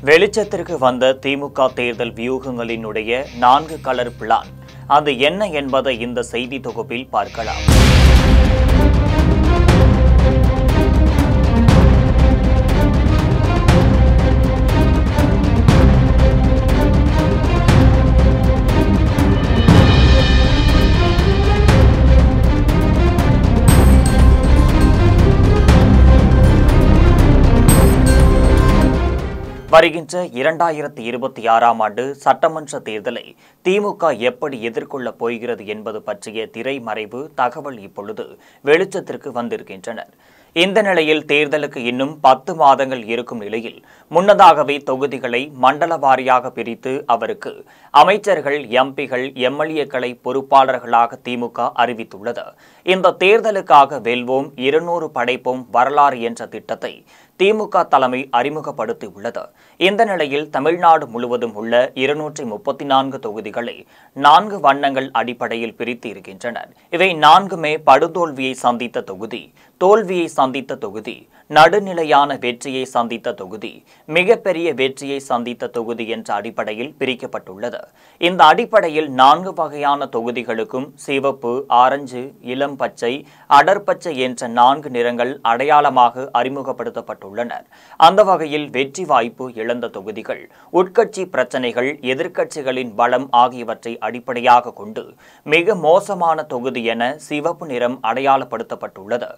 வெளிச்சத்திற்கு வந்த திமுக தேர்தல் வியூகங்களினுடைய 4 கலர் பிளான் அது என்ன என்பதை இந்த செய்தி தொகுப்பில் பார்க்கலாம். வருகின்ற 2026ஆம் ஆண்டு சட்டமன்ற தேர்தலை திமுக எப்படி எதிர்கொள்ளப் போகிறது என்பது பற்றிய திரைமறைவு தகவல் இப்பொழுது வெளிச்சத்திற்கு வந்திருக்கின்றனர். இந்த நிலையில் தேர்தலுக்கு இன்னும் 10 மாதங்கள் இருக்கும் நிலையில் முன்னதாகவே தொகுதிகளை மண்டல வாரியாக பிரித்து அவருக்கு அமைச்சர்கள், எம்பிகள், எம்எல்ஏக்களை பொறுப்பாளர்களாக திமுக அறிவித்துள்ளது. இந்த தேர்தலுக்காக வெல்வோம் 200 படைப்போம் வரலாறு என்ற திட்டத்தை திமுக தலைமை அறிமுகப்படுத்தியுள்ளது. இந்த நிலையில் தமிழ்நாடு முழுவதும் உள்ள 234 தொகுதிகளை 4 வண்ணங்கள் அடிப்படையில் பிரித்து இருக்கின்றனர். இவை 4மே படுதோல்வியை சந்தித்த தொகுதி, தோல்வியை சந்தித்த தொகுதி, நடுநிலையான வெற்றியை சந்தித்த தொகுதி, மிகப்பெரிய வெற்றியை சந்தித்த தொகுதி என்ற அடிப்படையில் பிரிக்கப்பட்டுள்ளது. இந்த அடிப்படையில் 4 வகையான தொகுதிகளுக்கும் சிவப்பு, ஆரஞ்சு, இளம் பச்சை, அடர்பச்சை என்ற 4 நிறங்கள் அடையாளமாக அறிமுகப்படுத்தப்பட்டுள்ளன. அந்த வகையில் வெற்றி வாய்ப்பு இழந்த தொகுதிகள், உட்கட்சி பிரச்சனைகள், எதிர்க்கட்சிகளின் பலம் ஆகியவற்றை அடிப்படையாக கொண்டு மிக மோசமான தொகுதி என சிவப்பு நிறம் அடையாளப்படுத்தப்பட்டுள்ளது.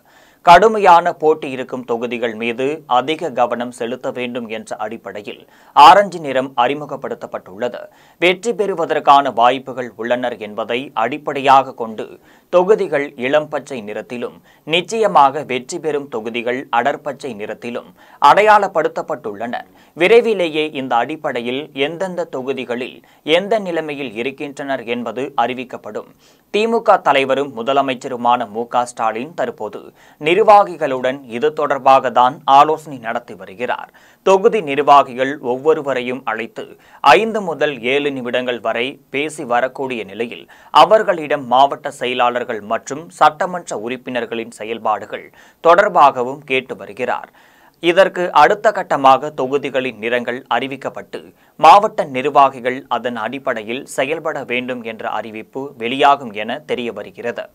கடுமையான போட்டி இருக்கும் தொகுதிகள் மீது அதிக கவனம் செலுத்த வேண்டும் என்ற அடிப்படையில் ஆரஞ்சு நிறம் அறிமுகப்படுத்தப்பட்டுள்ளது. வெற்றி பெறுவதற்கான வாய்ப்புகள் உள்ளனர் என்பதை அடிப்படையாக கொண்டு தொகுதிகள் இளம் பச்சை நிறத்திலும், நிச்சயமாக வெற்றி பெறும் தொகுதிகள் அடர்பச்சை நிறத்திலும் அடையாளப்படுத்தப்பட்டுள்ளன. விரைவிலேயே இந்த அடிப்படையில் எந்தெந்த தொகுதிகளில் எந்த நிலைமையில் இருக்கின்றனர் என்பது அறிவிக்கப்படும். திமுக தலைவரும் முதலமைச்சருமான மு.க. ஸ்டாலின் தற்போது நிர்வாகிகளுடன் இது தொடர்பாக தான் ஆலோசனை நடத்தி வருகிறார். தொகுதி நிர்வாகிகள் ஒவ்வொருவரையும் அழைத்து 5 முதல் 7 நிமிடங்கள் வரை பேசி வரக்கூடிய நிலையில் அவர்களிடம் மாவட்ட செயலாளர்கள் மற்றும் சட்டமன்ற உறுப்பினர்களின் செயல்பாடுகள் தொடர்பாகவும் கேட்டு வருகிறார். இதற்கு அடுத்த கட்டமாக தொகுதிகளின் நிறங்கள் அறிவிக்கப்பட்டு மாவட்ட நிர்வாகிகள் அதன் அடிப்படையில் செயல்பட வேண்டும் என்ற அறிவிப்பு வெளியாகும் என தெரிய வருகிறது.